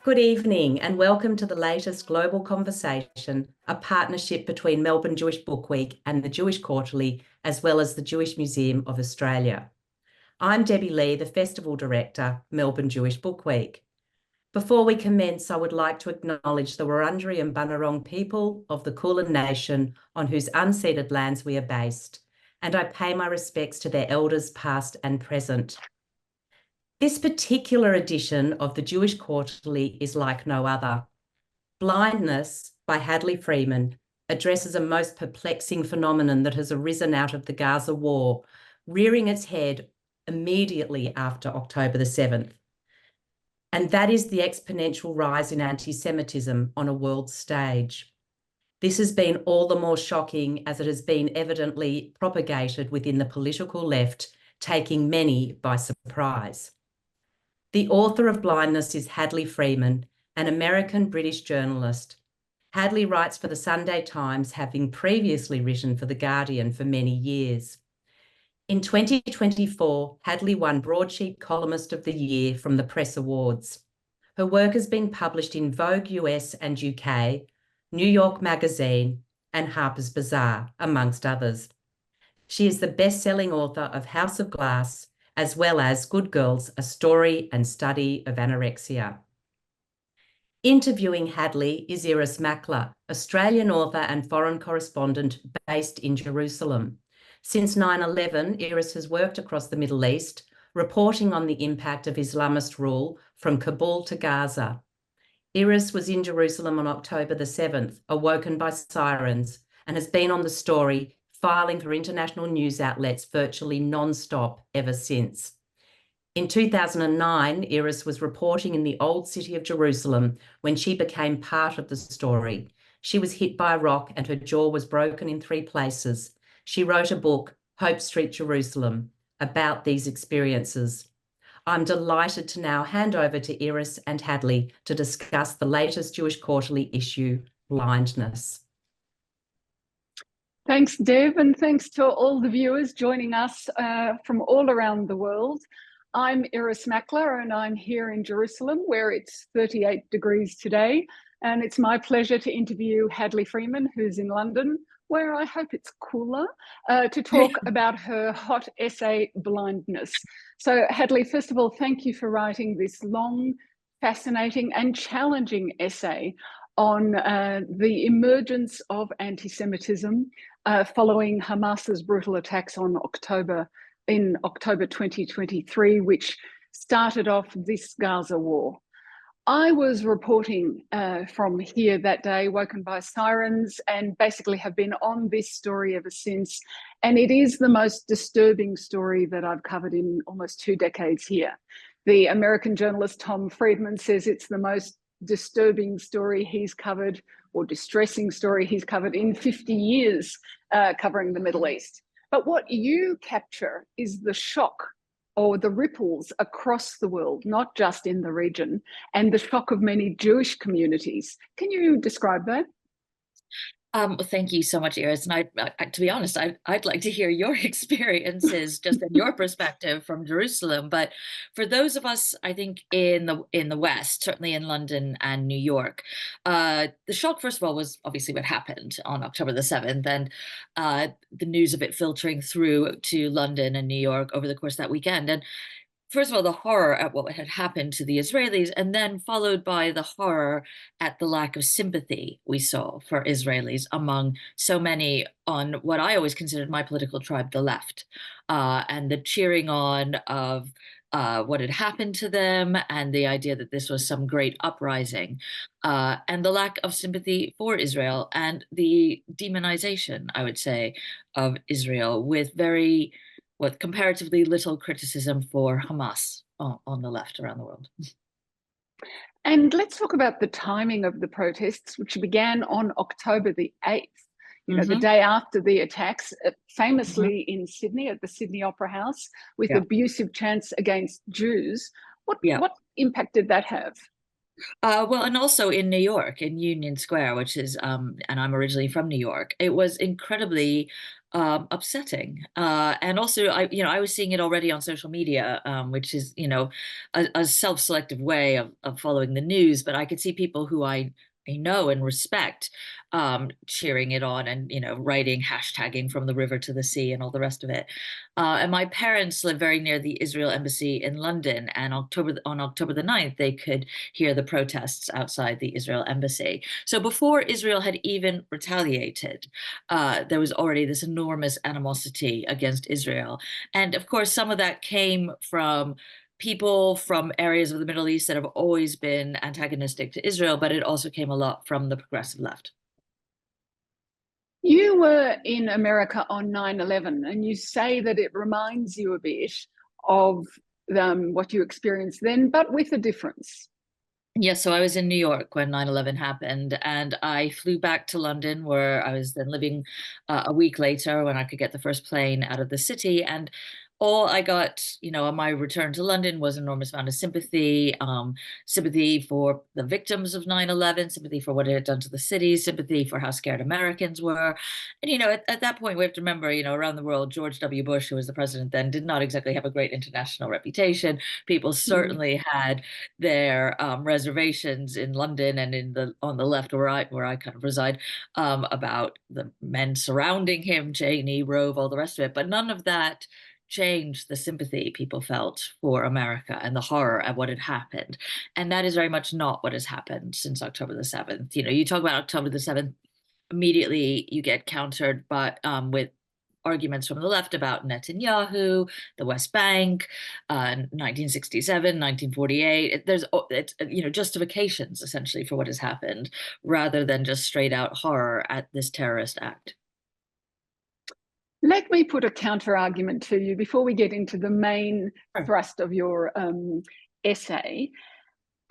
Good evening and welcome to the latest Global Conversation, a partnership between Melbourne Jewish Book Week and the Jewish Quarterly, as well as the Jewish Museum of Australia. I'm Debbie Lee, the Festival Director, Melbourne Jewish Book Week. Before we commence, I would like to acknowledge the Wurundjeri and Bunurong people of the Kulin Nation on whose unceded lands we are based, and I pay my respects to their elders past and present. This particular edition of the Jewish Quarterly is like no other. Blindness by Hadley Freeman addresses a most perplexing phenomenon that has arisen out of the Gaza war, rearing its head immediately after October the 7th. And that is the exponential rise in antisemitism on a world stage. This has been all the more shocking as it has been evidently propagated within the political left, taking many by surprise. The author of Blindness is Hadley Freeman, an American-British journalist. Hadley writes for the Sunday Times, having previously written for The Guardian for many years. In 2024, Hadley won Broadsheet Columnist of the Year from the Press Awards. Her work has been published in Vogue US and UK, New York Magazine, and Harper's Bazaar, amongst others. She is the best-selling author of House of Glass, as well as Good Girls, A Story and Study of Anorexia. Interviewing Hadley is Irris Makler, Australian author and foreign correspondent based in Jerusalem. Since 9/11, Irris has worked across the Middle East, reporting on the impact of Islamist rule from Kabul to Gaza. Irris was in Jerusalem on October the 7th, awoken by sirens, and has been on the story, filing for international news outlets virtually non-stop ever since. In 2009, Irris was reporting in the old city of Jerusalem when she became part of the story. She was hit by a rock and her jaw was broken in 3 places. She wrote a book, Hope Street, Jerusalem, about these experiences. I'm delighted to now hand over to Irris and Hadley to discuss the latest Jewish Quarterly issue, Blindness. Thanks, Deb, and thanks to all the viewers joining us from all around the world. I'm Irris Makler and I'm here in Jerusalem where it's 38 degrees today. And it's my pleasure to interview Hadley Freeman, who's in London, where I hope it's cooler, to talk about her hot essay, Blindness. So Hadley, first of all, thank you for writing this long, fascinating and challenging essay on the emergence of anti-Semitism following Hamas's brutal attacks in October 2023, which started off this Gaza war. I was reporting from here that day, woken by sirens, and basically have been on this story ever since. And it is the most disturbing story that I've covered in almost 2 decades here. The American journalist Tom Friedman says it's the most disturbing story he's covered, or distressing story he's covered in 50 years covering the Middle East. But what you capture is the shock or the ripples across the world, not just in the region, and the shock of many Jewish communities. Can you describe that? Well, thank you so much, Irris. And to be honest, I'd like to hear your experiences, just in your perspective from Jerusalem. But for those of us, I think in the West, certainly in London and New York, the shock, first of all, was obviously what happened on October the 7th, and the news of it filtering through to London and New York over the course of that weekend. And first of all, the horror at what had happened to the Israelis, and then followed by the horror at the lack of sympathy we saw for Israelis among so many on what I always considered my political tribe, the left, and the cheering on of what had happened to them and the idea that this was some great uprising, and the lack of sympathy for Israel and the demonization, I would say, of Israel with comparatively little criticism for Hamas on the left around the world. And let's talk about the timing of the protests, which began on October the 8th, the day after the attacks, famously in Sydney at the Sydney Opera House, with abusive chants against Jews. What impact did that have? Well, and also in New York, in Union Square, which is, and I'm originally from New York, it was incredibly upsetting. And also, I was seeing it already on social media, which is, a self-selective way of following the news. But I could see people who I know and respect cheering it on and, writing, hashtagging from the river to the sea and all the rest of it. And my parents live very near the Israel embassy in London, and on October the 9th, they could hear the protests outside the Israel embassy. So before Israel had even retaliated, there was already this enormous animosity against Israel. And of course, some of that came from people from areas of the Middle East that have always been antagonistic to Israel, but it also came a lot from the progressive left. You were in America on 9/11, and you say that it reminds you a bit of what you experienced then, but with a difference. Yes, so I was in New York when 9/11 happened, and I flew back to London, where I was then living a week later when I could get the first plane out of the city. And all I got, on my return to London was an enormous amount of sympathy, sympathy for the victims of 9/11, sympathy for what it had done to the city, sympathy for how scared Americans were. And, at that point, we have to remember, around the world, George W. Bush, who was the president then, did not exactly have a great international reputation. People certainly had their reservations in London and on the left where I kind of reside, about the men surrounding him, Cheney, Rove, all the rest of it. But none of that changed the sympathy people felt for America and the horror at what had happened. And that is very much not what has happened since October the 7th. You talk about October the 7th, immediately you get countered, but with arguments from the left about Netanyahu, the West Bank, 1967, 1948. There's justifications essentially for what has happened, rather than just straight out horror at this terrorist act. Let me put a counter argument to you before we get into the main thrust of your essay.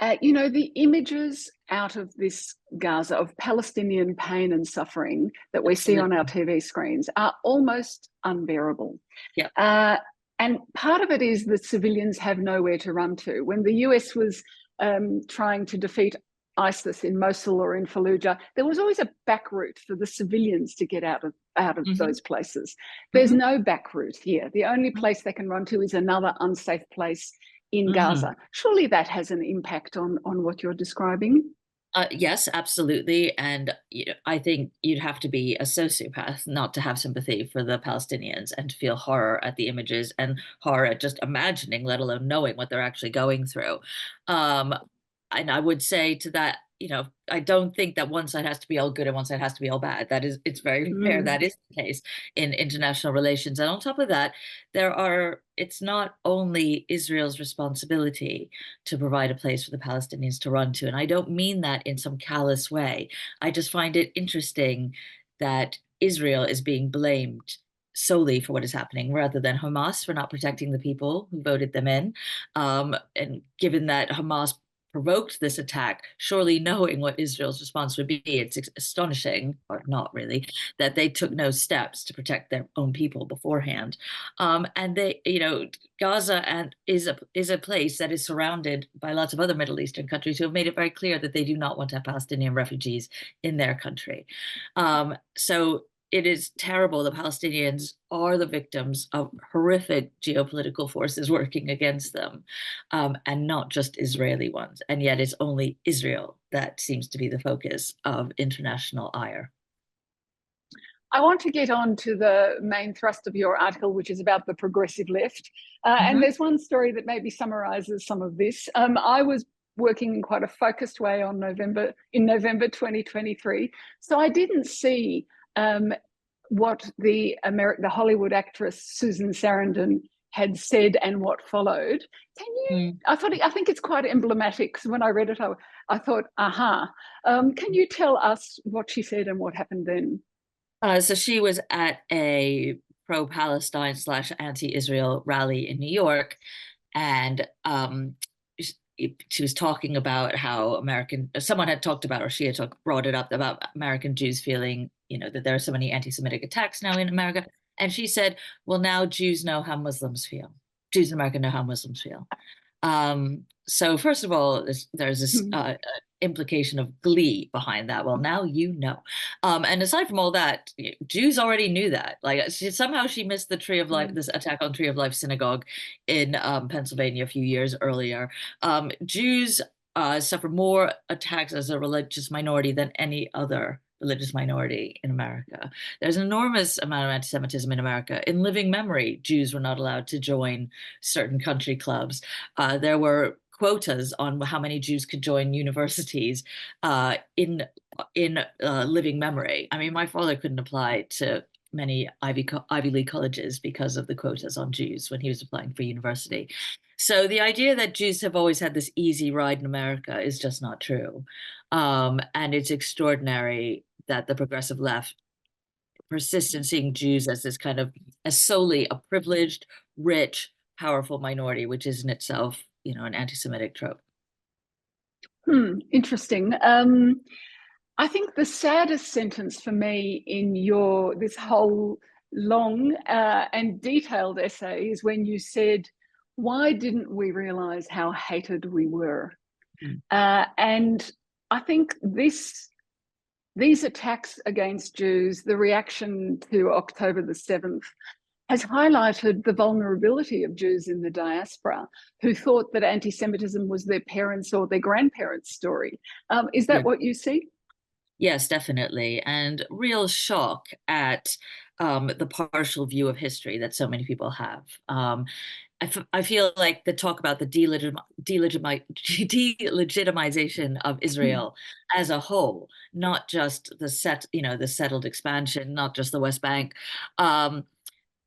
The images out of this Gaza, of Palestinian pain and suffering that we see on our TV screens, are almost unbearable. Yeah. And part of it is that civilians have nowhere to run to. When the US was trying to defeat ISIS in Mosul or in Fallujah, there was always a back route for the civilians to get out of those places. There's no back route here. The only place they can run to is another unsafe place in Gaza. Surely that has an impact on what you're describing. Yes, absolutely. And I think you'd have to be a sociopath not to have sympathy for the Palestinians and to feel horror at the images and horror at just imagining, let alone knowing what they're actually going through. And I would say to that, I don't think that one side has to be all good and one side has to be all bad. It's very fair. That is the case in international relations. And on top of that, it's not only Israel's responsibility to provide a place for the Palestinians to run to. And I don't mean that in some callous way. I just find it interesting that Israel is being blamed solely for what is happening, rather than Hamas for not protecting the people who voted them in. And given that Hamas provoked this attack, surely knowing what Israel's response would be, it's astonishing, or not really, that they took no steps to protect their own people beforehand. And they, Gaza is a place that is surrounded by lots of other Middle Eastern countries who have made it very clear that they do not want to have Palestinian refugees in their country. So it is terrible. The Palestinians are the victims of horrific geopolitical forces working against them, and not just Israeli ones. And yet it's only Israel that seems to be the focus of international ire. I want to get on to the main thrust of your article, which is about the progressive left. And there's one story that maybe summarizes some of this. I was working in quite a focused way in November 2023. So I didn't see what the Hollywood actress Susan Sarandon had said and what followed. Can you? I think it's quite emblematic. So when I read it, I thought, aha. Can you tell us what she said and what happened then? So she was at a pro-Palestine / anti-Israel rally in New York, and she was talking about how someone had talked about, or she had brought it up about American Jews feeling, that there are so many anti-Semitic attacks now in America. And she said, well, now Jews know how Muslims feel. Jews in America know how Muslims feel. So first of all, there's this implication of glee behind that. Well, now you know. And aside from all that, Jews already knew that. Like somehow she missed the Tree of Life, this attack on Tree of Life synagogue in Pennsylvania a few years earlier. Jews suffer more attacks as a religious minority than any other religious minority in America. There's an enormous amount of anti-Semitism in America. In living memory, Jews were not allowed to join certain country clubs. There were quotas on how many Jews could join universities in living memory. I mean, my father couldn't apply to many Ivy League colleges because of the quotas on Jews when he was applying for university. So the idea that Jews have always had this easy ride in America is just not true. And it's extraordinary that the progressive left persists in seeing Jews as this kind of, as solely a privileged, rich, powerful minority, which is in itself, an anti-Semitic trope. Interesting. I think the saddest sentence for me in this whole long and detailed essay is when you said, why didn't we realize how hated we were? And I think these attacks against Jews, the reaction to October the 7th, has highlighted the vulnerability of Jews in the diaspora who thought that anti-Semitism was their parents' or their grandparents' story. Is that what you see? Yes, definitely. And real shock at the partial view of history that so many people have. I feel like the talk about the delegitimization of Israel as a whole, not just the settled expansion, not just the West Bank,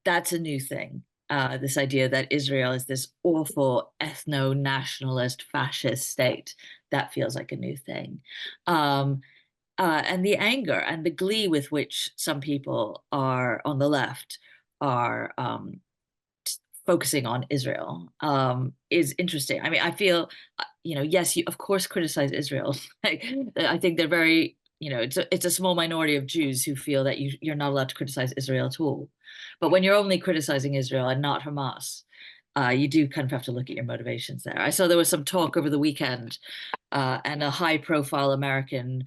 that's a new thing. This idea that Israel is this awful ethno-nationalist fascist state, that feels like a new thing. And the anger and the glee with which some people are on the left are focusing on Israel is interesting. I mean, I feel, yes, you of course criticize Israel. I think they're very, it's a small minority of Jews who feel that you're not allowed to criticize Israel at all. But when you're only criticizing Israel and not Hamas, you do kind of have to look at your motivations there. I saw there was some talk over the weekend, and a high-profile American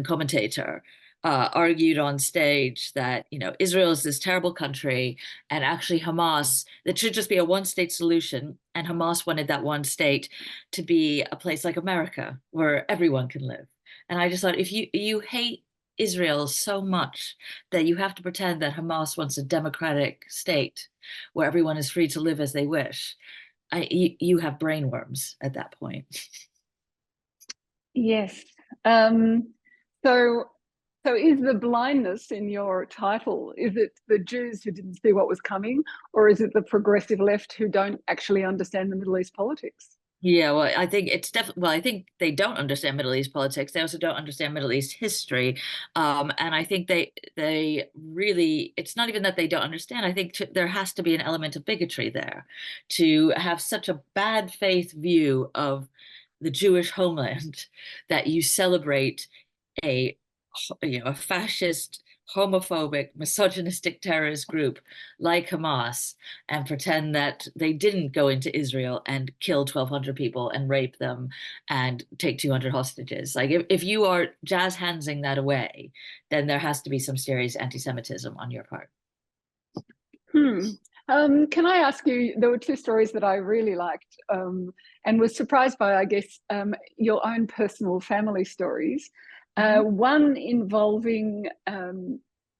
commentator, argued on stage that, Israel is this terrible country, and actually Hamas, that should just be a one-state solution, and Hamas wanted that one state to be a place like America, where everyone can live. And I just thought, if you hate Israel so much that you have to pretend that Hamas wants a democratic state where everyone is free to live as they wish, you have brainworms at that point. Yes. So is the blindness in your title, is it the Jews who didn't see what was coming, or is it the progressive left who don't actually understand the Middle East politics? Yeah, well, I think it's definitely, I think they don't understand Middle East politics. They also don't understand Middle East history. And I think they really, it's not even that they don't understand. I think there has to be an element of bigotry there to have such a bad faith view of the Jewish homeland that you celebrate a fascist, homophobic, misogynistic terrorist group like Hamas and pretend that they didn't go into Israel and kill 1,200 people and rape them and take 200 hostages. Like if you are jazz handsing that away, then there has to be some serious anti-Semitism on your part. Can I ask you, there were two stories that I really liked and was surprised by, I guess, your own personal family stories. One involving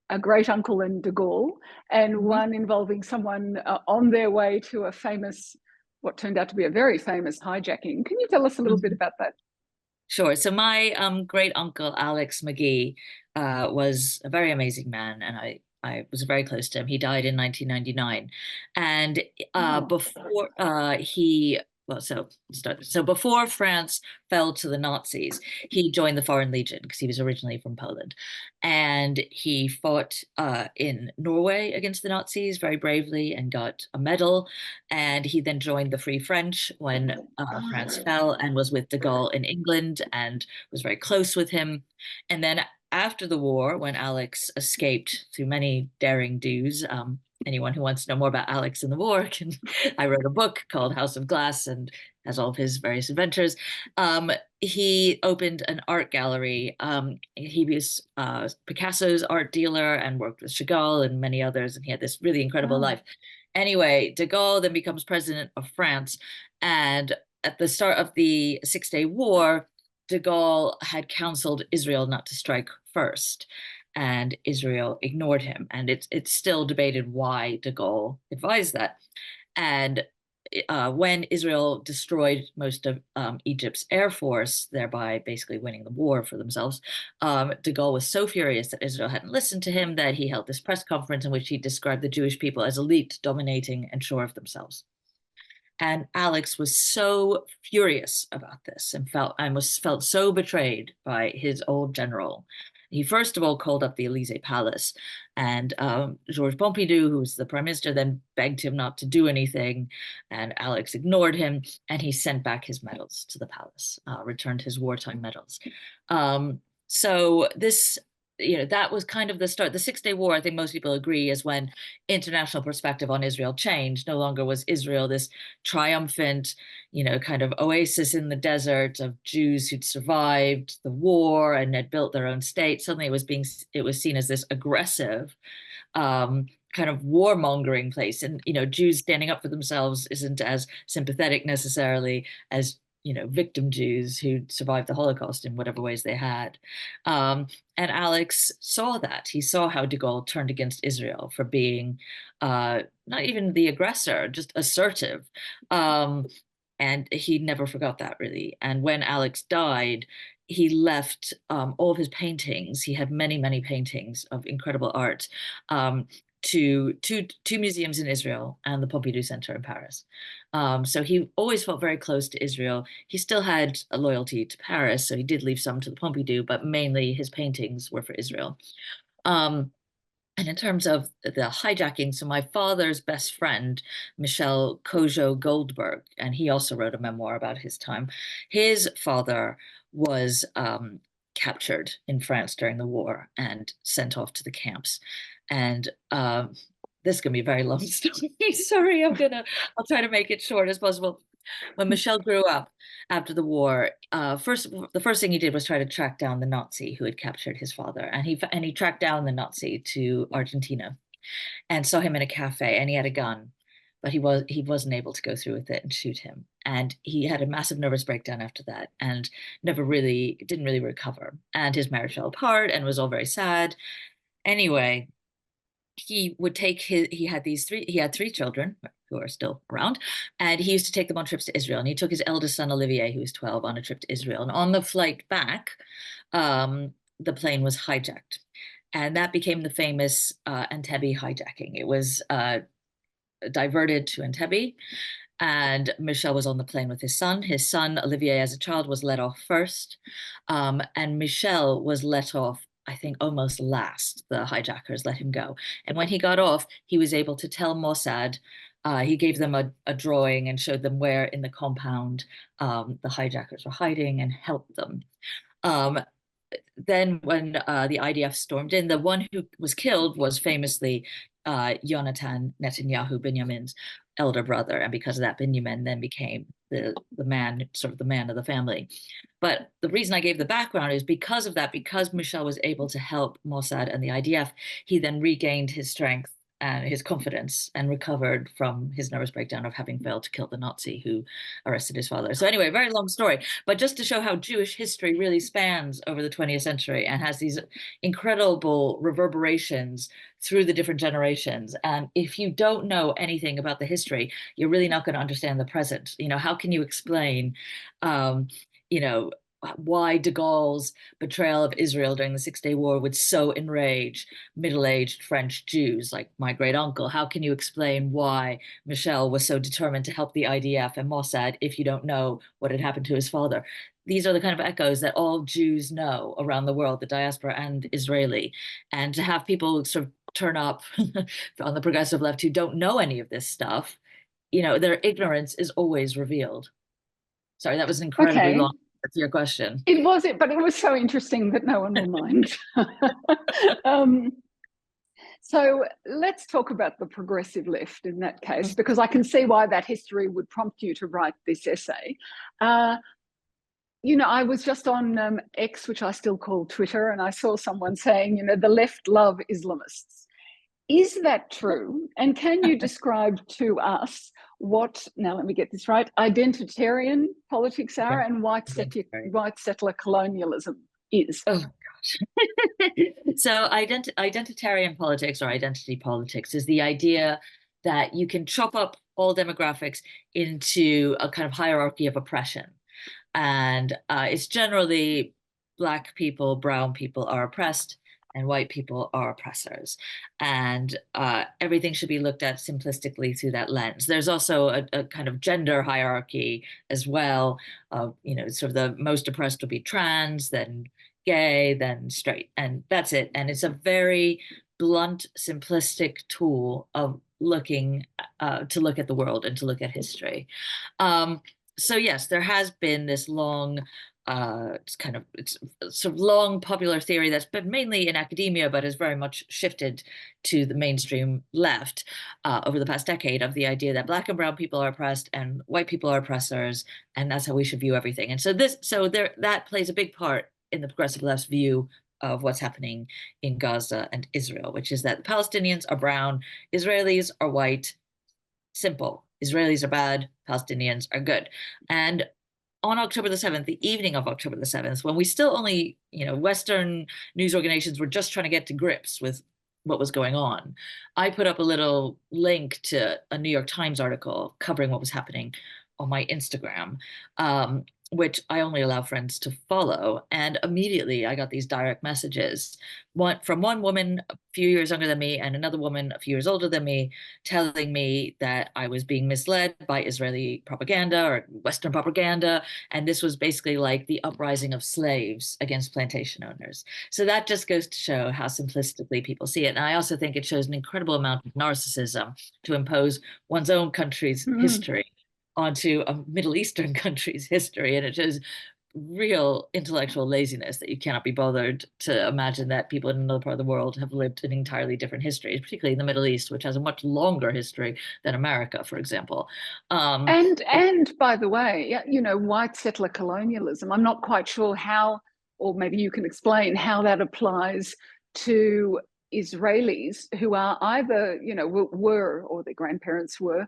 a great uncle in De Gaulle, and one involving someone on their way to a famous, what turned out to be a very famous hijacking. Can you tell us a little bit about that? Sure. So my great uncle, Alex McGee, was a very amazing man, and I was very close to him. He died in 1999. And before before France fell to the Nazis, he joined the Foreign Legion because he was originally from Poland. And he fought in Norway against the Nazis very bravely and got a medal. And he then joined the Free French when France fell, and was with de Gaulle in England and was very close with him. And then after the war, when Alex escaped through many daring do's, anyone who wants to know more about Alex in the war I wrote a book called House of Glass and has all of his various adventures. He opened an art gallery. He was Picasso's art dealer and worked with Chagall and many others, and he had this really incredible life. Anyway, de Gaulle then becomes president of France, and at the start of the Six-Day War, de Gaulle had counseled Israel not to strike first, and Israel ignored him. And it's still debated why de Gaulle advised that. And when Israel destroyed most of Egypt's air force, thereby basically winning the war for themselves, de Gaulle was so furious that Israel hadn't listened to him that he held this press conference in which he described the Jewish people as elite, dominating, and sure of themselves. And Alex was so furious about this and felt so betrayed by his old general. He first of all called up the Élysée Palace, and Georges Pompidou, who was the prime minister, then begged him not to do anything, and Alex ignored him, and he sent back his medals to the palace, returned his wartime medals. So this, that was kind of the start. The Six-Day War, I think most people agree, is when international perspective on Israel changed. No longer was Israel this triumphant, kind of oasis in the desert of Jews who'd survived the war and had built their own state. Suddenly it was seen as this aggressive, kind of warmongering place. And, Jews standing up for themselves isn't as sympathetic necessarily as victim Jews who survived the Holocaust in whatever ways they had. And Alex saw that. He saw how de Gaulle turned against Israel for being not even the aggressor, just assertive. And he never forgot that, really. And when Alex died, he left all of his paintings. He had many, many paintings of incredible art to two museums in Israel and the Pompidou Center in Paris. So he always felt very close to Israel. He still had a loyalty to Paris, so he did leave some to the Pompidou, but mainly his paintings were for Israel. And in terms of the hijacking, so my father's best friend, Michel Kojo Goldberg, and he also wrote a memoir about his time. His father was captured in France during the war and sent off to the camps. And this is going to be a very long story. Sorry, I'll try to make it short as possible. When Michel grew up after the war, the first thing he did was try to track down the Nazi who had captured his father. And he tracked down the Nazi to Argentina and saw him in a cafe, and he had a gun, but he wasn't able to go through with it and shoot him. And he had a massive nervous breakdown after that and didn't really recover. And his marriage fell apart and was all very sad. Anyway, he had three children who are still around, and he used to take them on trips to Israel. And he took his eldest son, Olivier, who was 12, on a trip to Israel. And on the flight back, the plane was hijacked. And that became the famous Entebbe hijacking. It was diverted to Entebbe, and Michel was on the plane with his son. His son, Olivier, as a child, was let off first, and Michel was let off, I think, almost last. The hijackers let him go. And when he got off, he was able to tell Mossad, he gave them a drawing and showed them where in the compound the hijackers were hiding and helped them. Then when the IDF stormed in, the one who was killed was famously Yonatan Netanyahu, Benjamin's elder brother. And because of that, Benjamin then became the man, sort of the man of the family. But the reason I gave the background is because of that, because Michel was able to help Mossad and the IDF, he then regained his strength and his confidence and recovered from his nervous breakdown of having failed to kill the Nazi who arrested his father. So anyway, very long story, but just to show how Jewish history really spans over the 20th century and has these incredible reverberations through the different generations. And if you don't know anything about the history, you're really not going to understand the present. How can you explain, why de Gaulle's betrayal of Israel during the Six-Day War would so enrage middle-aged French Jews like my great uncle? How can you explain why Michel was so determined to help the IDF and Mossad if you don't know what had happened to his father? These are the kind of echoes that all Jews know around the world, the diaspora and Israeli. And to have people sort of turn up on the progressive left who don't know any of this stuff, their ignorance is always revealed. Sorry, that was an incredibly long answer to your question. It was, but it was so interesting that no one will mind. So let's talk about the progressive left in that case, because I can see why that history would prompt you to write this essay. You know, I was just on X, which I still call Twitter, and I saw someone saying, you know, the left love Islamists. Is that true? And can you describe to us what, now let me get this right, identitarian politics are and white settler colonialism is? Oh gosh. So identitarian politics or identity politics is the idea that you can chop up all demographics into a kind of hierarchy of oppression. And it's generally Black people, brown people are oppressed, and white people are oppressors. And everything should be looked at simplistically through that lens. There's also a kind of gender hierarchy as well. You know, sort of the most oppressed will be trans, then gay, then straight, and that's it. And it's a very blunt, simplistic tool of looking to look at the world and to look at history. So yes, there has been this long, it's sort of long popular theory that's been mainly in academia, but has very much shifted to the mainstream left over the past decade, of the idea that Black and brown people are oppressed and white people are oppressors, and that's how we should view everything. And so that plays a big part in the progressive left's view of what's happening in Gaza and Israel, which is that the Palestinians are brown, Israelis are white. Simple. Israelis are bad, Palestinians are good. And on October the 7th, the evening of October the 7th, when we still only, you know, Western news organizations were just trying to get to grips with what was going on, I put up a little link to a New York Times article covering what was happening on my Instagram, which I only allow friends to follow. And immediately I got these direct messages, one from one woman a few years younger than me and another woman a few years older than me, telling me that I was being misled by Israeli propaganda or Western propaganda. And this was basically like the uprising of slaves against plantation owners. So that just goes to show how simplistically people see it. And I also think it shows an incredible amount of narcissism to impose one's own country's history onto a Middle Eastern country's history. And it shows real intellectual laziness that you cannot be bothered to imagine that people in another part of the world have lived an entirely different history, particularly in the Middle East, which has a much longer history than America, for example. And by the way, you know, white settler colonialism, I'm not quite sure how, or maybe you can explain how that applies to Israelis who are either, you know, were, or their grandparents were,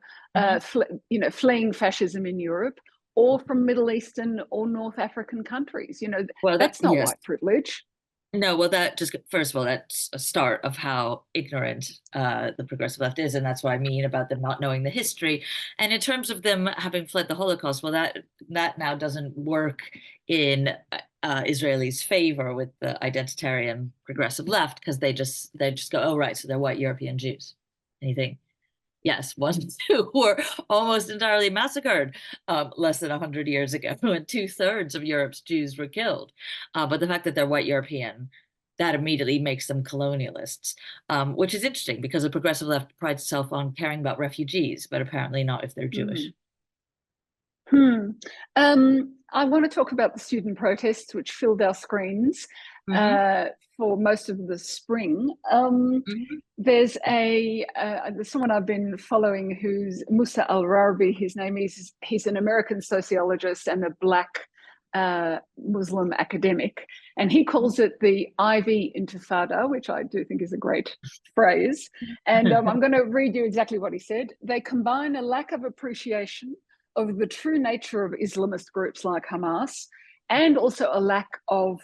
you know, fleeing fascism in Europe, or from Middle Eastern or North African countries. You know, well, that's not white privilege. No, well, that just, first of all, that's a start of how ignorant the progressive left is. And that's what I mean about them not knowing the history. And in terms of them having fled the Holocaust, well, that now doesn't work in Israelis' favor with the identitarian progressive left, because they just go, oh, right, so they're white European Jews. Anything. Yes, ones who were almost entirely massacred less than 100 years ago, when 2/3 of Europe's Jews were killed. But the fact that they're white European, that immediately makes them colonialists, which is interesting because the progressive left prides itself on caring about refugees, but apparently not if they're Jewish. I want to talk about the student protests, which filled our screens for most of the spring. There's someone I've been following who's Musa Al-Rabi. His name is, he's an American sociologist and a Black Muslim academic. And he calls it the Ivy Intifada, which I do think is a great phrase. And I'm going to read you exactly what he said. They combine a lack of appreciation of the true nature of Islamist groups like Hamas, and also a lack of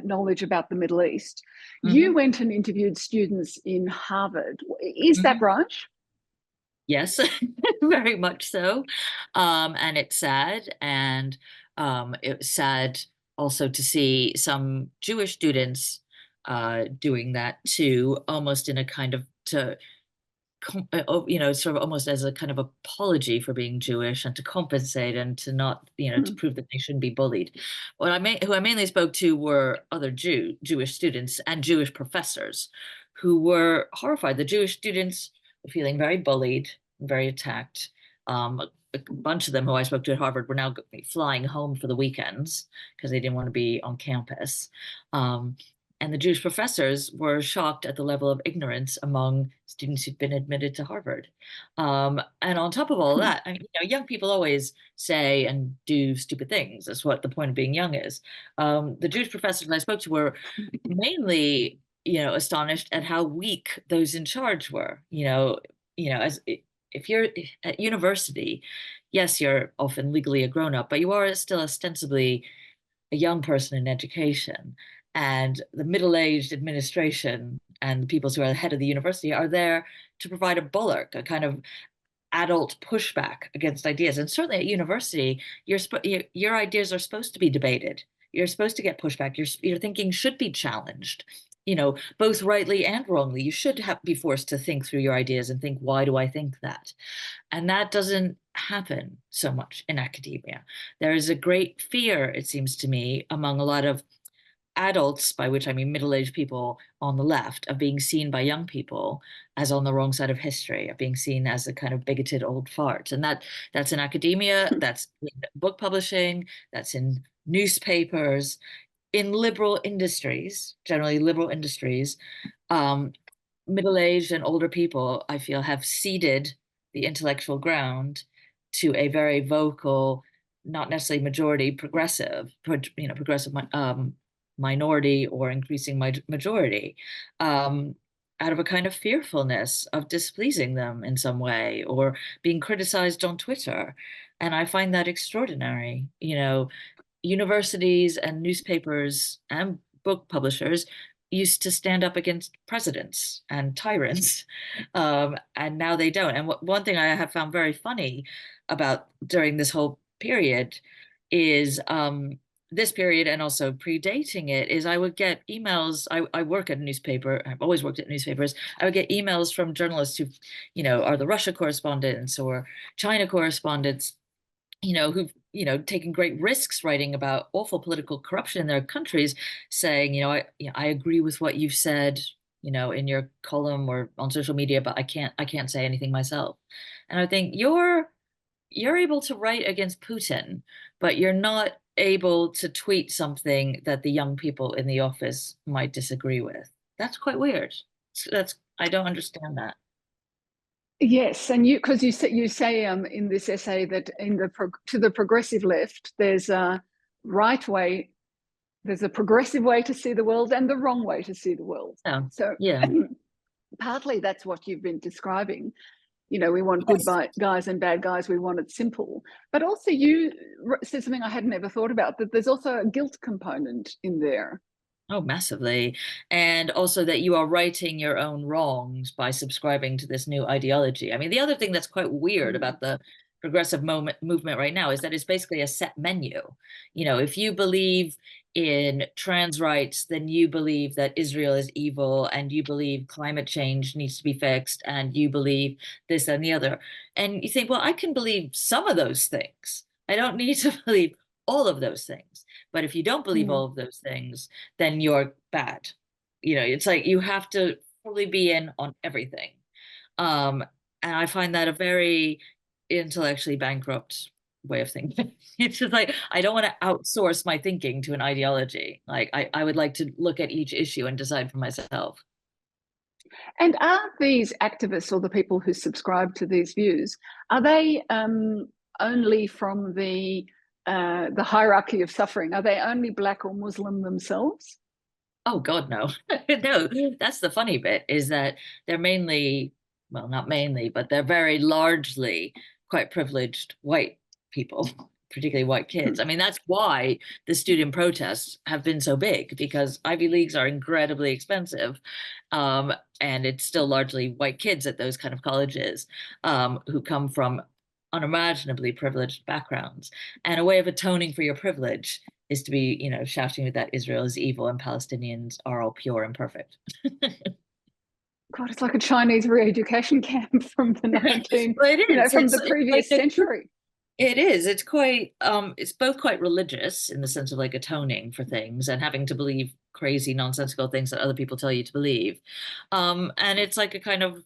knowledge about the Middle East. You went and interviewed students in Harvard. Is that right? Yes, very much so. And it's sad. And it was sad also to see some Jewish students doing that too, almost in a kind of you know, sort of almost as a kind of apology for being Jewish and to compensate and to not, you know, to prove that they shouldn't be bullied. Who I mainly spoke to were other Jewish students and Jewish professors who were horrified. The Jewish students were feeling very bullied, very attacked. A bunch of them who I spoke to at Harvard were now flying home for the weekends because they didn't want to be on campus. And the Jewish professors were shocked at the level of ignorance among students who'd been admitted to Harvard. And on top of all that, I mean, young people always say and do stupid things. That's what the point of being young is. The Jewish professors I spoke to were mainly, astonished at how weak those in charge were. As if you're at university, yes, you're often legally a grown-up, but you are still ostensibly a young person in education. And the middle-aged administration and the people who are the head of the university are there to provide a bulwark, a kind of adult pushback against ideas. And certainly at university, your ideas are supposed to be debated. You're supposed to get pushback. Your thinking should be challenged, both rightly and wrongly. You should be forced to think through your ideas and think, why do I think that? And that doesn't happen so much in academia. There is a great fear, it seems to me, among a lot of adults, by which I mean middle-aged people on the left, of being seen by young people as on the wrong side of history, of being seen as a kind of bigoted old fart. And that's in academia, that's in book publishing, that's in newspapers, in liberal industries, generally liberal industries. Middle-aged and older people, I feel, have ceded the intellectual ground to a very vocal, not necessarily majority, progressive minority or increasing majority, out of a kind of fearfulness of displeasing them in some way or being criticized on Twitter. And I find that extraordinary. Universities and newspapers and book publishers used to stand up against presidents and tyrants, and now they don't. And one thing I have found very funny about during this whole period is this period, and also predating it, is I would get emails. I work at a newspaper. I've always worked at newspapers. I would get emails from journalists who, are the Russia correspondents or China correspondents, who've, taken great risks writing about awful political corruption in their countries, saying, I agree with what you've said, in your column or on social media, but I can't say anything myself. And I think you're able to write against Putin, but you're not able to tweet something that the young people in the office might disagree with. That's quite weird. I don't understand that. Yes, and because you say in this essay that to the progressive left, there's a right way, there's a progressive way to see the world and the wrong way to see the world. Oh, so yeah. Partly that's what you've been describing. We want good guys and bad guys. We want it simple. But also you said something I hadn't ever thought about, that there's also a guilt component in there. Oh, massively. And also that you are righting your own wrongs by subscribing to this new ideology. I mean, the other thing that's quite weird about the progressive movement right now is that it's basically a set menu. If you believe in trans rights, then you believe that Israel is evil, and you believe climate change needs to be fixed, and you believe this and the other. And you think, well, I can believe some of those things. I don't need to believe all of those things. But if you don't believe all of those things, then you're bad. It's like you have to fully be in on everything. And I find that a very intellectually bankrupt way of thinking. It's just like, I don't want to outsource my thinking to an ideology. Like I would like to look at each issue and decide for myself. And are these activists, or the people who subscribe to these views, are they only from the hierarchy of suffering? Are they only Black or Muslim themselves? Oh God, no. No, that's the funny bit, is that they're mainly, well, not mainly, but they're very largely quite privileged white people, particularly white kids. I mean, that's why the student protests have been so big, because Ivy Leagues are incredibly expensive. And it's still largely white kids at those kind of colleges, who come from unimaginably privileged backgrounds. And a way of atoning for your privilege is to be, shouting that Israel is evil and Palestinians are all pure and perfect. God, it's like a Chinese re-education camp from the 19, well, it is. From the previous century. It is. It's quite, it's both quite religious in the sense of like atoning for things and having to believe crazy, nonsensical things that other people tell you to believe. And it's like a kind of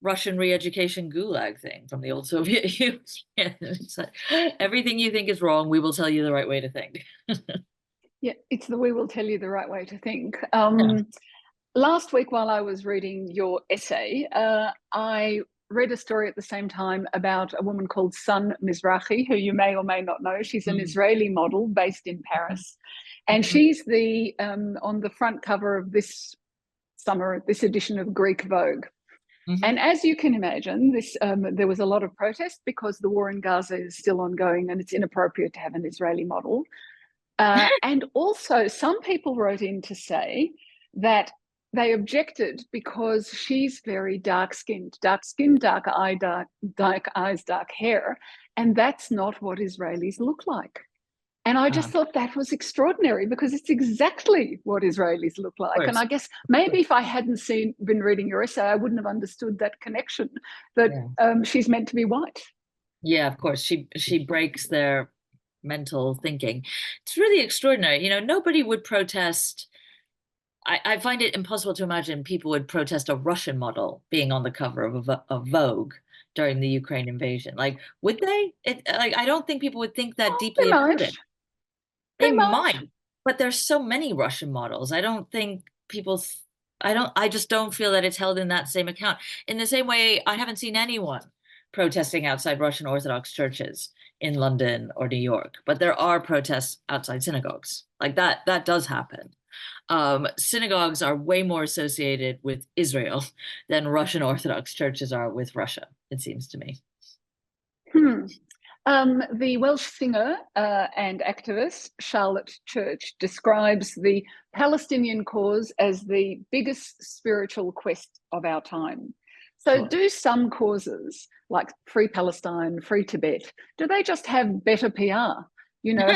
Russian re-education gulag thing from the old Soviet Union. It's like, everything you think is wrong, we will tell you the right way to think. Yeah, it's the we will tell you the right way to think. Yeah. Last week, while I was reading your essay, I read a story at the same time about a woman called Sun Mizrahi, who you may or may not know. She's an Israeli model based in Paris, and she's the on the front cover of this summer, this edition of Greek Vogue. And as you can imagine, this there was a lot of protest because the war in Gaza is still ongoing, and it's inappropriate to have an Israeli model. And also, some people wrote in to say that they objected because she's very dark-skinned, dark eyes, dark hair, and that's not what Israelis look like. And I just thought that was extraordinary because it's exactly what Israelis look like. And I guess maybe if I hadn't been reading your essay, I wouldn't have understood that connection, that she's meant to be white. Yeah, of course. She breaks their mental thinking. It's really extraordinary. You know, nobody would protest. I find it impossible to imagine people would protest a Russian model being on the cover of Vogue during the Ukraine invasion. Like, would they? I don't think people would think that deeply about it. They might, but there's so many Russian models. I don't think people, I just don't feel that it's held in that same account. In the same way, I haven't seen anyone protesting outside Russian Orthodox churches in London or New York, but there are protests outside synagogues. Like that does happen. Synagogues are way more associated with Israel than Russian Orthodox churches are with Russia, it seems to me. The Welsh singer and activist Charlotte Church describes the Palestinian cause as the biggest spiritual quest of our time. So do some causes like Free Palestine, Free Tibet, do they just have better PR? You know,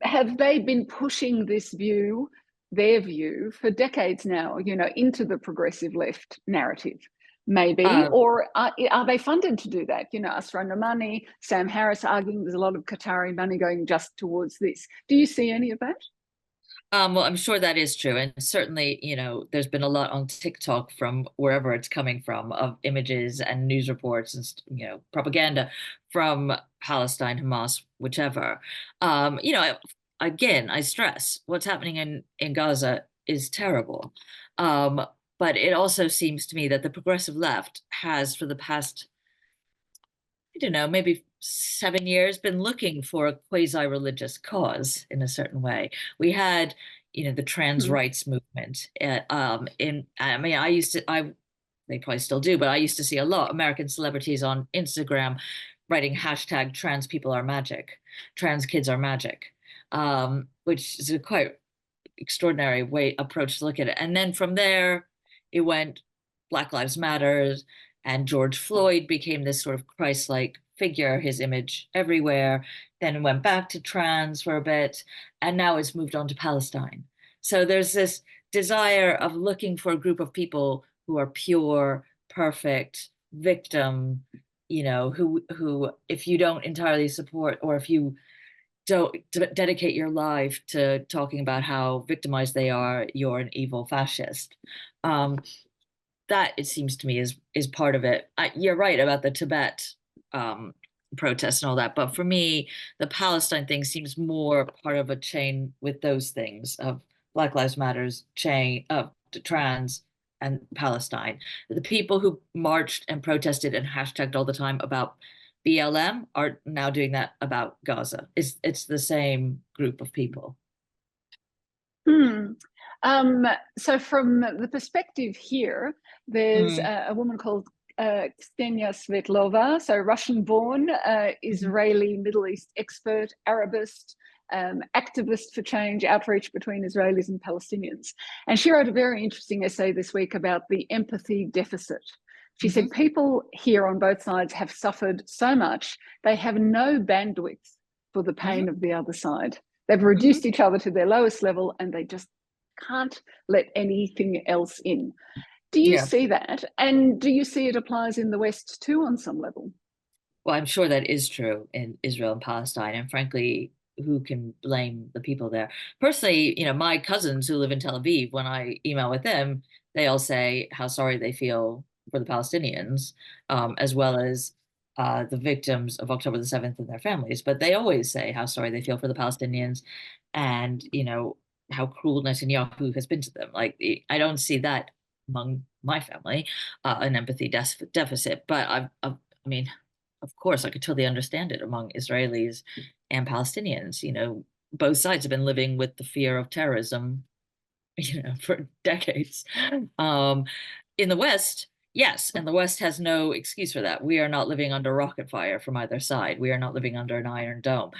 have they been pushing this view, their view, for decades now, you know, into the progressive left narrative? Maybe, or are they funded to do that? You know, Asra Nomani, Sam Harris arguing there's a lot of Qatari money going just towards this. Do you see any of that? Well, I'm sure that is true. And certainly, you know, there's been a lot on TikTok from wherever it's coming from of images and news reports and, you know, propaganda from Palestine, Hamas, whichever. You know, again, I stress what's happening in Gaza is terrible. But it also seems to me that the progressive left has, for the past, I don't know, maybe 7 years, been looking for a quasi-religious cause in a certain way. We had, you know, the trans rights movement. They probably still do, but I used to see a lot American celebrities on Instagram writing hashtag trans people are magic, trans kids are magic, which is a quite extraordinary approach to look at it. And then from there, it went Black Lives Matter, and George Floyd became this sort of Christ-like figure, his image everywhere, then went back to trans for a bit, and now it's moved on to Palestine. So there's this desire of looking for a group of people who are pure, perfect, victim, you know, who if you don't entirely support, or if you don't dedicate your life to talking about how victimized they are, you're an evil fascist. That, it seems to me, is part of it. You're right about the Tibet protests and all that, but for me, the Palestine thing seems more part of a chain with those things of Black Lives Matter's chain of trans and Palestine. The people who marched and protested and hashtagged all the time about BLM are now doing that about Gaza. It's the same group of people. So from the perspective here, there's a woman called Ksenia Svetlova, so Russian-born, Israeli Middle East expert, Arabist, activist for change, outreach between Israelis and Palestinians. And she wrote a very interesting essay this week about the empathy deficit. She said people here on both sides have suffered so much, they have no bandwidth for the pain of the other side. They've reduced each other to their lowest level, and they just can't let anything else in. Do you see that? And do you see it applies in the West too on some level? Well, I'm sure that is true in Israel and Palestine. And frankly, who can blame the people there? Personally, you know, my cousins who live in Tel Aviv, when I email with them, they all say how sorry they feel for the Palestinians, as well as the victims of October the 7th and their families, but they always say how sorry they feel for the Palestinians and, how cruel Netanyahu has been to them. Like, I don't see that among my family, an empathy deficit, but I mean, of course, I could totally understand it among Israelis and Palestinians. Both sides have been living with the fear of terrorism, for decades. In the West, yes, and the West has no excuse for that. We are not living under rocket fire from either side. We are not living under an iron dome.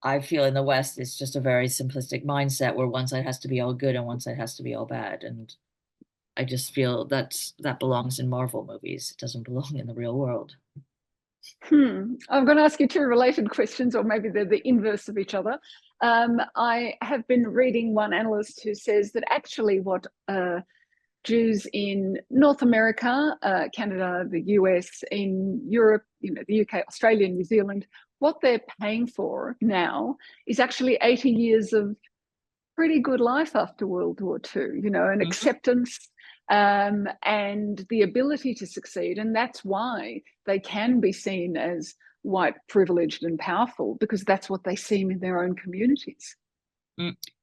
I feel in the West, it's just a very simplistic mindset where one side has to be all good and one side has to be all bad. And I just feel that belongs in Marvel movies. It doesn't belong in the real world. I'm going to ask you two related questions, or maybe they're the inverse of each other. I have been reading one analyst who says that actually what Jews in North America, Canada, the US, in Europe, the UK, Australia, New Zealand, what they're paying for now is actually 80 years of pretty good life after World War II, an acceptance and the ability to succeed. And that's why they can be seen as white, privileged and powerful, because that's what they seem in their own communities.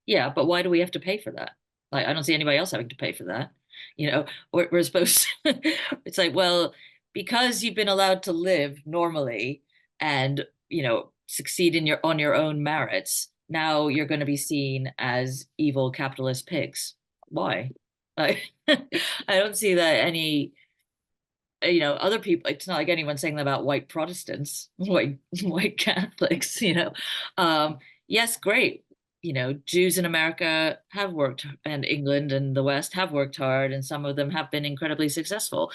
Yeah, but why do we have to pay for that? Like, I don't see anybody else having to pay for that. We're supposed to, it's like, well, because you've been allowed to live normally and, succeed on your own merits, now you're going to be seen as evil capitalist pigs. Why? I don't see that any, other people, it's not like anyone's saying that about white Protestants, white Catholics, yes, great. Jews in America have worked, and England and the West have worked hard, and some of them have been incredibly successful.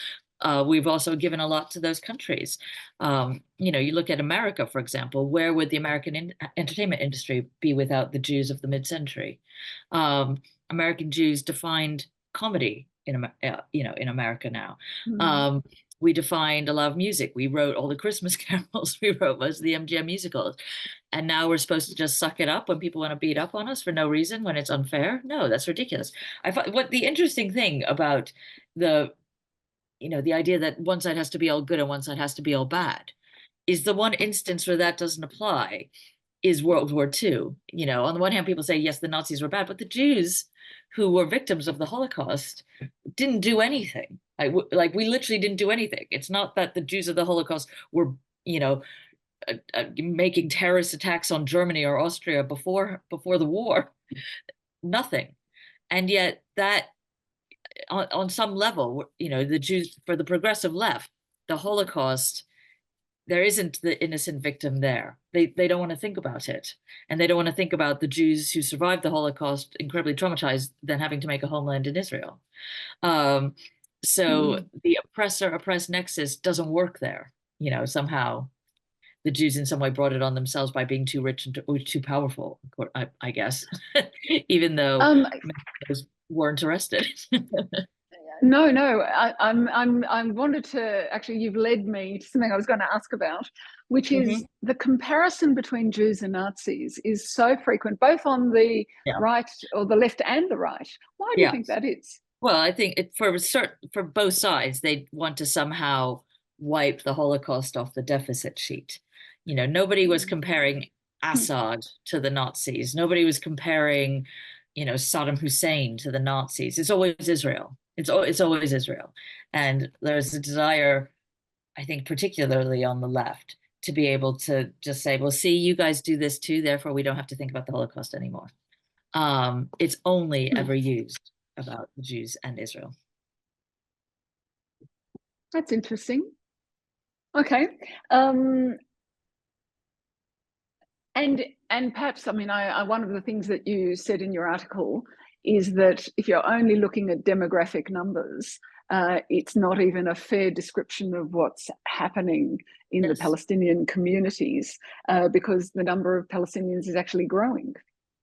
We've also given a lot to those countries. You look at America, for example, where would the American entertainment industry be without the Jews of the mid-century? American Jews defined comedy in America now. We defined a lot of music. We wrote all the Christmas carols. We wrote most of the MGM musicals. And now we're supposed to just suck it up when people want to beat up on us for no reason, when it's unfair? No, that's ridiculous. I find what the interesting thing about the idea that one side has to be all good and one side has to be all bad is the one instance where that doesn't apply is World War II. On the one hand, people say, yes, the Nazis were bad, but the Jews who were victims of the Holocaust didn't do anything. Like we literally didn't do anything. It's not that the Jews of the Holocaust were, making terrorist attacks on Germany or Austria before the war. Nothing. And yet that, on some level, the Jews, for the progressive left, the Holocaust, there isn't the innocent victim there. They don't want to think about it. And they don't want to think about the Jews who survived the Holocaust, incredibly traumatized, then having to make a homeland in Israel. So the oppressor-oppressed nexus doesn't work there. Somehow the Jews in some way brought it on themselves by being too rich and too powerful, I guess, even though weren't arrested. No, I wanted to, actually, you've led me to something I was going to ask about, which is the comparison between Jews and Nazis is so frequent, both on the right or the left and the right. Why do you think that is? Well, I think for both sides, they want to somehow wipe the Holocaust off the deficit sheet. Nobody was comparing Assad to the Nazis. Nobody was comparing, Saddam Hussein to the Nazis. It's always Israel. It's always Israel. And there's a desire, I think, particularly on the left, to be able to just say, well, see, you guys do this too, therefore we don't have to think about the Holocaust anymore. It's only ever used about the Jews and Israel. That's interesting. Okay. And perhaps, I mean, one of the things that you said in your article is that if you're only looking at demographic numbers, it's not even a fair description of what's happening in the Palestinian communities, because the number of Palestinians is actually growing.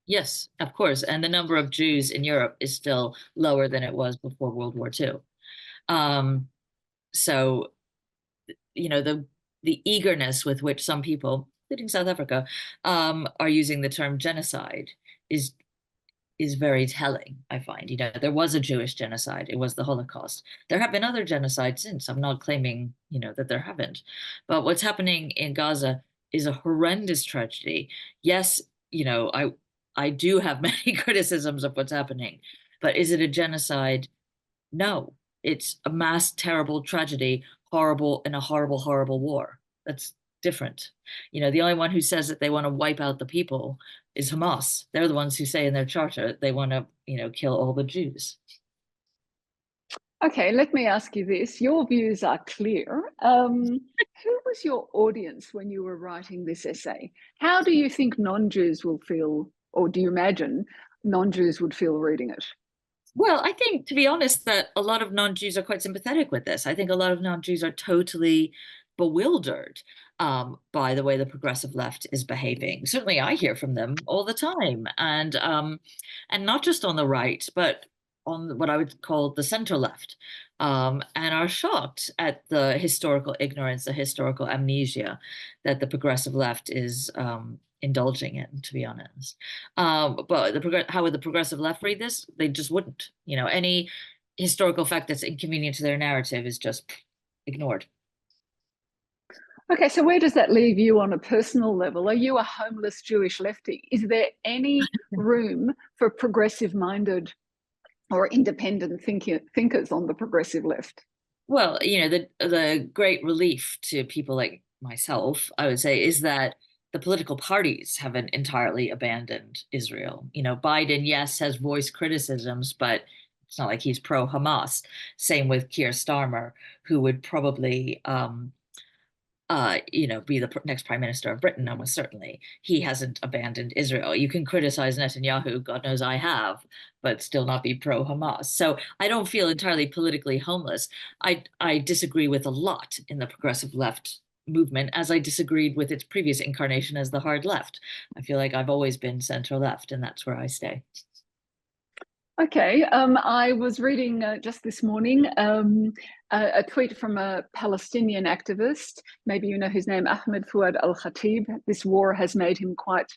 Yes, of course. And the number of Jews in Europe is still lower than it was before World War II. So, the eagerness with which some people, including South Africa, are using the term genocide is is very telling, I find. There was a Jewish genocide. It was the Holocaust. There have been other genocides since. I'm not claiming, that there haven't. But what's happening in Gaza is a horrendous tragedy. Yes, I do have many criticisms of what's happening, but is it a genocide? No, it's a mass terrible tragedy, horrible in a horrible, horrible war. That's different. The only one who says that they want to wipe out the people is Hamas. They're the ones who say in their charter they want to, kill all the Jews. Okay, let me ask you this. Your views are clear. Who was your audience when you were writing this essay? How do you think non-Jews will feel, or do you imagine non-Jews would feel reading it? Well, I think, to be honest, that a lot of non-Jews are quite sympathetic with this. I think a lot of non-Jews are totally bewildered by the way the progressive left is behaving. Certainly, I hear from them all the time, and not just on the right, but on what I would call the center left, and are shocked at the historical ignorance, the historical amnesia that the progressive left is indulging in, to be honest. But how would the progressive left read this? They just wouldn't. Any historical fact that's inconvenient to their narrative is just ignored. Okay, so where does that leave you on a personal level? Are you a homeless Jewish lefty? Is there any room for progressive-minded or independent thinkers on the progressive left? Well, the great relief to people like myself, I would say, is that the political parties haven't entirely abandoned Israel. Biden, yes, has voiced criticisms, but it's not like he's pro-Hamas. Same with Keir Starmer, who would probably be the next prime minister of Britain, almost certainly. He hasn't abandoned Israel. You can criticize Netanyahu, God knows I have, but still not be pro-Hamas. So I don't feel entirely politically homeless. I disagree with a lot in the progressive left movement, as I disagreed with its previous incarnation as the hard left. I feel like I've always been center left, and that's where I stay. Okay, I was reading just this morning a tweet from a Palestinian activist. Maybe you know his name, Ahmed Fouad al-Khatib. This war has made him quite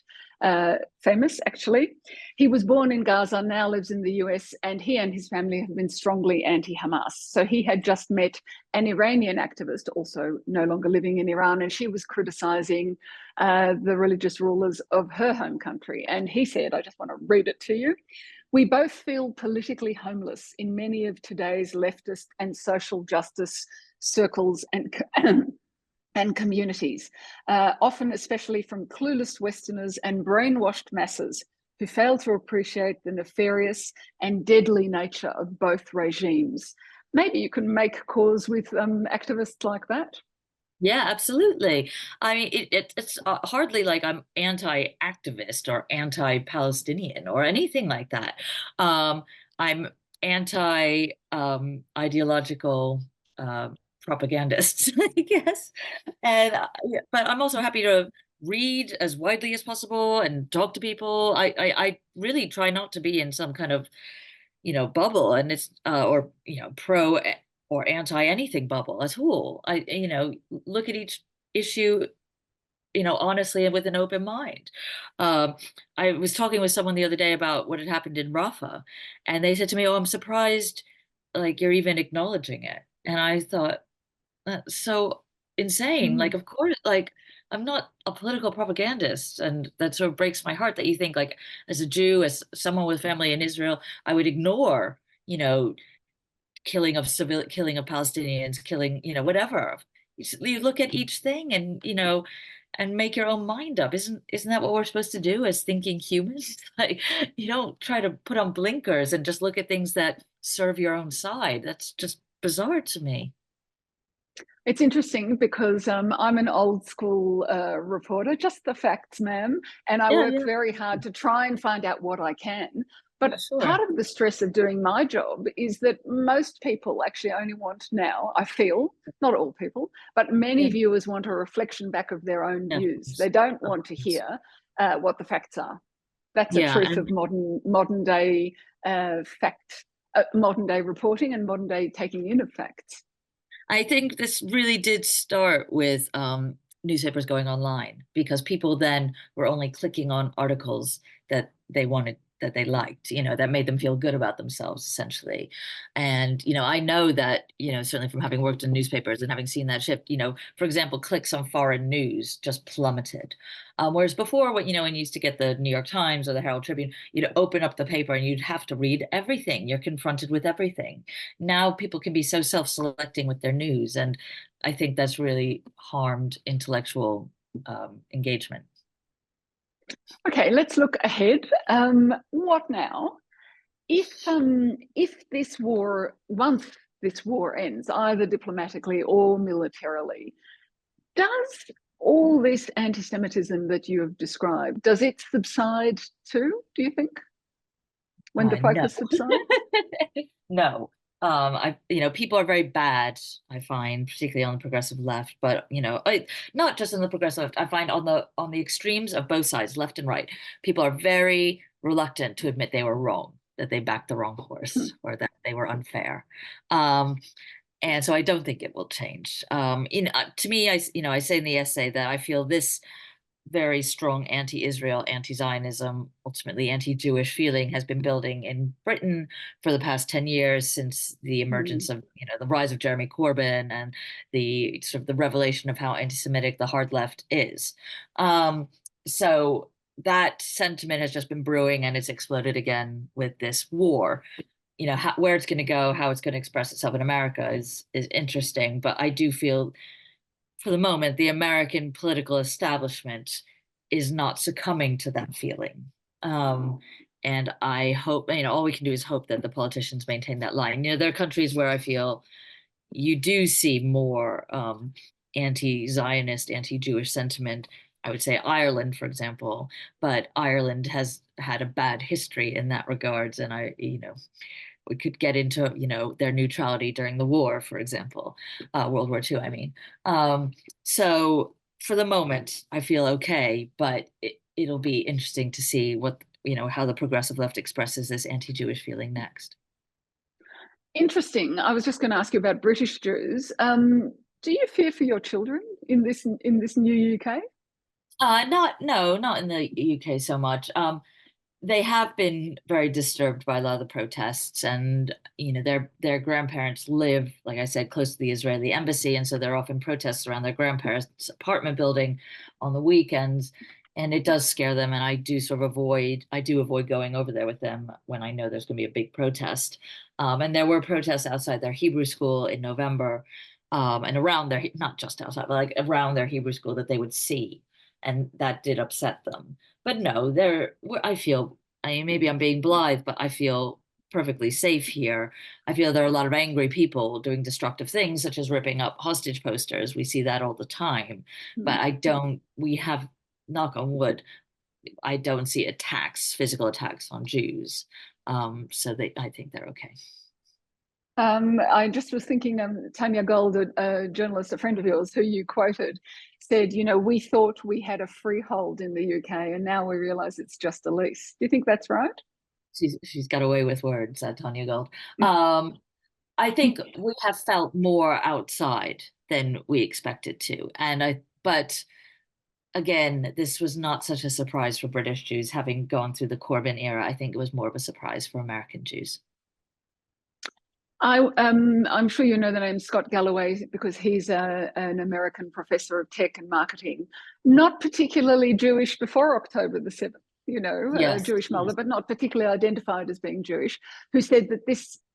famous, actually. He was born in Gaza, now lives in the US, and he and his family have been strongly anti-Hamas. So he had just met an Iranian activist, also no longer living in Iran, and she was criticizing the religious rulers of her home country. And he said, I just want to read it to you. We both feel politically homeless in many of today's leftist and social justice circles and communities, often especially from clueless Westerners and brainwashed masses who fail to appreciate the nefarious and deadly nature of both regimes. Maybe you can make cause with activists like that. Yeah, absolutely. I mean, it's hardly like I'm anti-activist or anti-Palestinian or anything like that. I'm anti-ideological propagandist, I guess. But I'm also happy to read as widely as possible and talk to people. I really try not to be in some kind of, bubble, and it's or pro or anti anything bubble at all. I look at each issue honestly and with an open mind. I was talking with someone the other day about what had happened in Rafah, and they said to me, "Oh, I'm surprised like you're even acknowledging it." And I thought, that's so insane. Like, of course, like I'm not a political propagandist, and that sort of breaks my heart that you think, like, as a Jew, as someone with family in Israel, I would ignore killing of Palestinians, killing, whatever. You look at each thing and, and make your own mind up. Isn't that what we're supposed to do as thinking humans? Like, you don't try to put on blinkers and just look at things that serve your own side. That's just bizarre to me. It's interesting because I'm an old school reporter, just the facts, ma'am, and I work very hard to try and find out what I can. But part of the stress of doing my job is that most people actually only want now, I feel, not all people, but many viewers want a reflection back of their own views. They don't want to hear what the facts are. That's a truth of modern day modern day reporting and modern day taking in of facts. I think this really did start with newspapers going online, because people then were only clicking on articles that they wanted they liked, that made them feel good about themselves, essentially. And, I know that, certainly from having worked in newspapers and having seen that shift, for example, clicks on foreign news just plummeted. Whereas before, when you used to get the New York Times or the Herald Tribune, you'd open up the paper and you'd have to read everything. You're confronted with everything. Now people can be so self-selecting with their news. And I think that's really harmed intellectual engagement. Okay, let's look ahead. What now? If this war, once this war ends, either diplomatically or militarily, does all this anti-Semitism that you have described, does it subside too, do you think? When the focus subsides? No. People are very bad, I find, particularly on the progressive left, but not just on the progressive left. I find on the extremes of both sides, left and right, people are very reluctant to admit they were wrong, that they backed the wrong horse, or that they were unfair. And so I don't think it will change. To me, I say in the essay that I feel this very strong anti-Israel, anti-Zionism, ultimately anti-Jewish feeling has been building in Britain for the past 10 years since the emergence of, the rise of Jeremy Corbyn and the sort of the revelation of how anti-Semitic the hard left is. So that sentiment has just been brewing, and it's exploded again with this war. Where it's going to go, how it's going to express itself in America is interesting. But I do feel, for the moment, the American political establishment is not succumbing to that feeling. And I hope, all we can do is hope that the politicians maintain that line. There are countries where I feel you do see more anti-Zionist, anti-Jewish sentiment. I would say Ireland, for example, but Ireland has had a bad history in that regards. And we could get into, their neutrality during the war, for example, World War II, I mean. So for the moment, I feel okay, but it'll be interesting to see what, how the progressive left expresses this anti-Jewish feeling next. Interesting. I was just going to ask you about British Jews. Do you fear for your children in this new UK? Not in the UK so much. They have been very disturbed by a lot of the protests, and their grandparents live, like I said, close to the Israeli embassy, and so they're often protests around their grandparents' apartment building on the weekends, and it does scare them. And I do avoid going over there with them when I know there's going to be a big protest. And there were protests outside their Hebrew school in November, and around their, not just outside, but like around their Hebrew school that they would see, and that did upset them. But no, maybe I'm being blithe, but I feel perfectly safe here. I feel there are a lot of angry people doing destructive things, such as ripping up hostage posters. We see that all the time. But we have, knock on wood, I don't see physical attacks on Jews. So I think they're okay. I just was thinking, Tanya Gold, a journalist, a friend of yours, who you quoted, said, we thought we had a freehold in the UK, and now we realise it's just a lease. Do you think that's right? She's got away with words, Tanya Gold. I think we have felt more outside than we expected to, but again, this was not such a surprise for British Jews having gone through the Corbyn era. I think it was more of a surprise for American Jews. I'm sure you know the name Scott Galloway because he's an American professor of tech and marketing, not particularly Jewish before October the 7th, yes, Jewish mother, but not particularly identified as being Jewish, who said that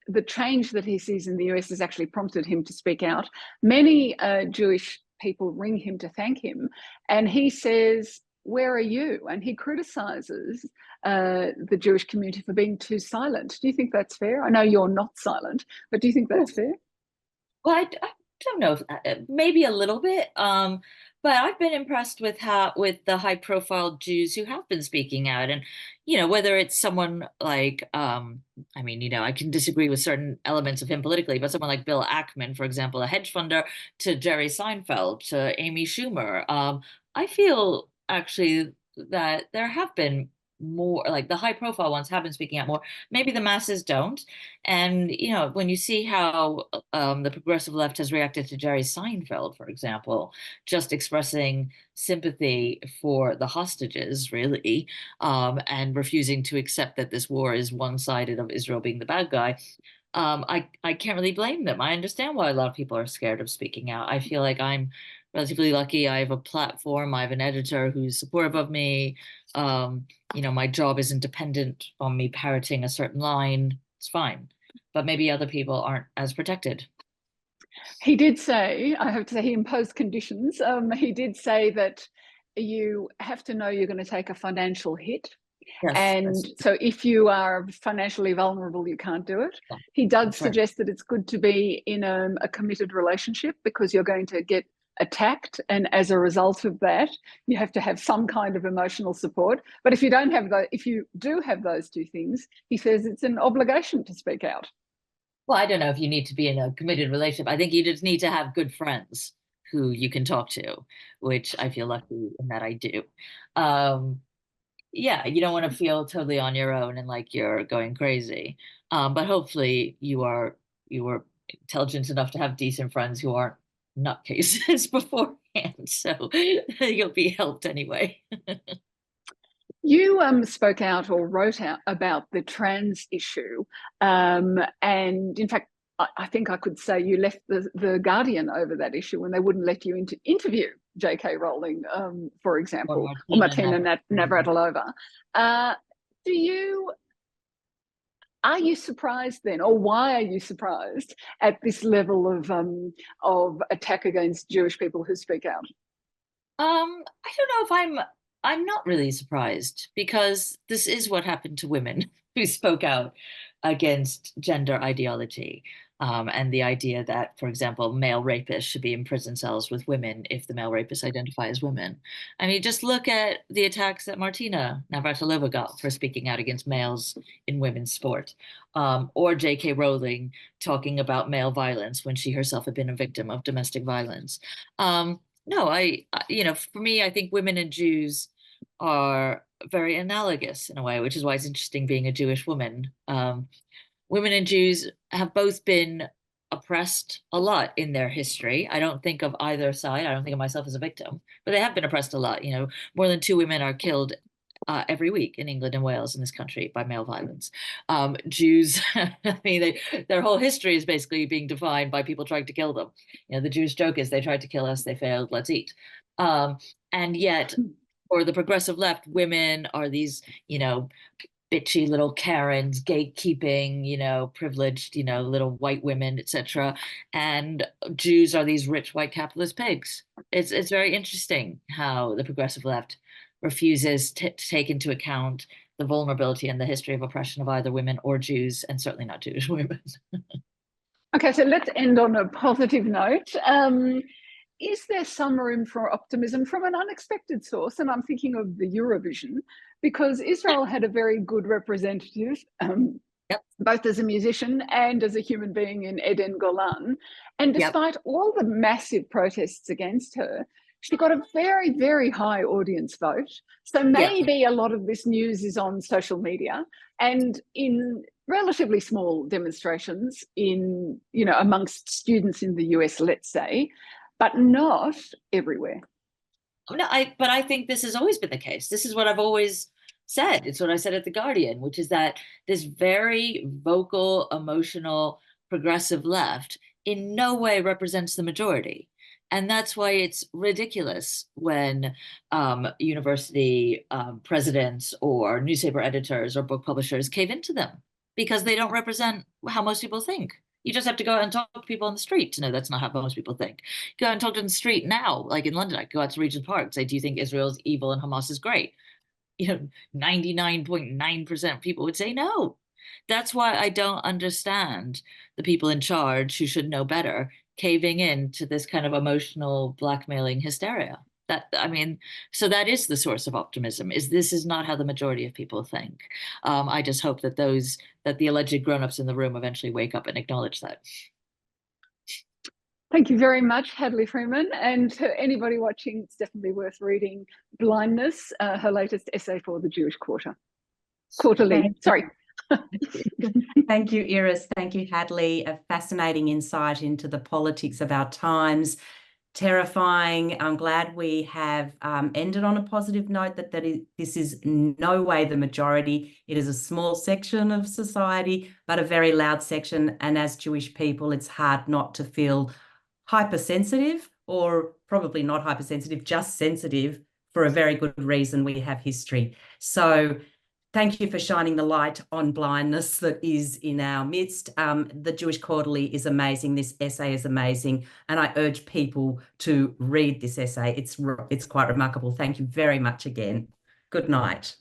the change that he sees in the US has actually prompted him to speak out. Many Jewish people ring him to thank him, and he says, "Where are you?" And he criticizes the Jewish community for being too silent. Do you think that's fair? I know you're not silent, but do you think that's fair? Well, I don't know, maybe a little bit. But I've been impressed with the high-profile Jews who have been speaking out, and whether it's someone like, I can disagree with certain elements of him politically, but someone like Bill Ackman, for example, a hedge funder, to Jerry Seinfeld, to Amy Schumer. I feel actually that there have been more, like the high profile ones have been speaking out more. Maybe the masses don't. And, you know, when you see how the progressive left has reacted to Jerry Seinfeld, for example, just expressing sympathy for the hostages, really, and refusing to accept that this war is one-sided of Israel being the bad guy. I can't really blame them. I understand why a lot of people are scared of speaking out. I feel like I'm relatively lucky. I have a platform. I have an editor who's supportive of me. You know, my job isn't dependent on me parroting a certain line. It's fine. But maybe other people aren't as protected. He did say, I have to say, he imposed conditions. He did say that you have to know you're going to take a financial hit. Yes, and so if you are financially vulnerable, you can't do it. yeah, He does that's right. suggest that it's good to be in a committed relationship because you're going to get attacked, and as a result of that, you have to have some kind of emotional support. But if you don't have if you do have those two things, he says it's an obligation to speak out. Well, I don't know if you need to be in a committed relationship. I think you just need to have good friends who you can talk to, which I feel lucky in that I do. Yeah, you don't want to feel totally on your own and like you're going crazy. But hopefully you are intelligent enough to have decent friends who aren't nutcases beforehand. So you'll be helped anyway. You spoke out or wrote out about the trans issue, and in fact, I think I could say you left the Guardian over that issue when they wouldn't let you interview J.K. Rowling, for example, or Martina Navratilova. Are you surprised then, or why are you surprised at this level of attack against Jewish people who speak out? I don't know if I'm not really surprised, because this is what happened to women who spoke out against gender ideology, and the idea that, for example, male rapists should be in prison cells with women if the male rapists identify as women. I mean, just look at the attacks that Martina Navratilova got for speaking out against males in women's sport, or J.K. Rowling talking about male violence when she herself had been a victim of domestic violence. No, you know, for me, I think women and Jews are very analogous in a way, which is why it's interesting being a Jewish woman. Women and Jews have both been oppressed a lot in their history. I don't think of either side. I don't think of myself as a victim, but they have been oppressed a lot. You know, more than 2 women are killed every week in England and Wales, in this country, by male violence. Jews, I mean, their whole history is basically being defined by people trying to kill them. You know, the Jewish joke is they tried to kill us, they failed, let's eat. And yet, for the progressive left, women are these, you know, bitchy little Karens, gatekeeping, you know, privileged, you know, little white women, etc. And Jews are these rich white capitalist pigs. It's very interesting how the progressive left refuses to take into account the vulnerability and the history of oppression of either women or Jews, and certainly not Jewish women. Okay, so let's end on a positive note. Is there some room for optimism from an unexpected source? And I'm thinking of the Eurovision, because Israel had a very good representative, Yep. both as a musician and as a human being, in Eden Golan. And despite Yep. all the massive protests against her, she got a very, very high audience vote. So maybe a lot of this news is on social media and in relatively small demonstrations in, you know, amongst students in the US, let's say, but not everywhere. No, but I think this has always been the case. This is what I've always said. It's what I said at The Guardian, which is that this very vocal, emotional, progressive left in no way represents the majority. And that's why it's ridiculous when university presidents or newspaper editors or book publishers cave into them, because they don't represent how most people think. You just have to go out and talk to people on the street to know that's not how most people think. Go out and talk to them on the street now, like in London. I go out to Regent Park and say, do you think Israel's evil and Hamas is great? You know, 99.9% of people would say no. That's why I don't understand the people in charge, who should know better, caving in to this kind of emotional blackmailing hysteria. I mean, so that is the source of optimism, is this is not how the majority of people think. I just hope that the alleged grown-ups in the room eventually wake up and acknowledge that. Thank you very much, Hadley Freeman. And to anybody watching, it's definitely worth reading Blindness, her latest essay for the Jewish Quarterly. Sorry. Thank you, Irris. Thank you, Hadley. A fascinating insight into the politics of our times. Terrifying. I'm glad we have ended on a positive note this is no way the majority. It is a small section of society, but a very loud section. And as Jewish people, it's hard not to feel hypersensitive, or probably not hypersensitive, just sensitive, for a very good reason. We have history. So thank you for shining the light on blindness that is in our midst. The Jewish Quarterly is amazing. This essay is amazing. And I urge people to read this essay. It's quite remarkable. Thank you very much again. Good night.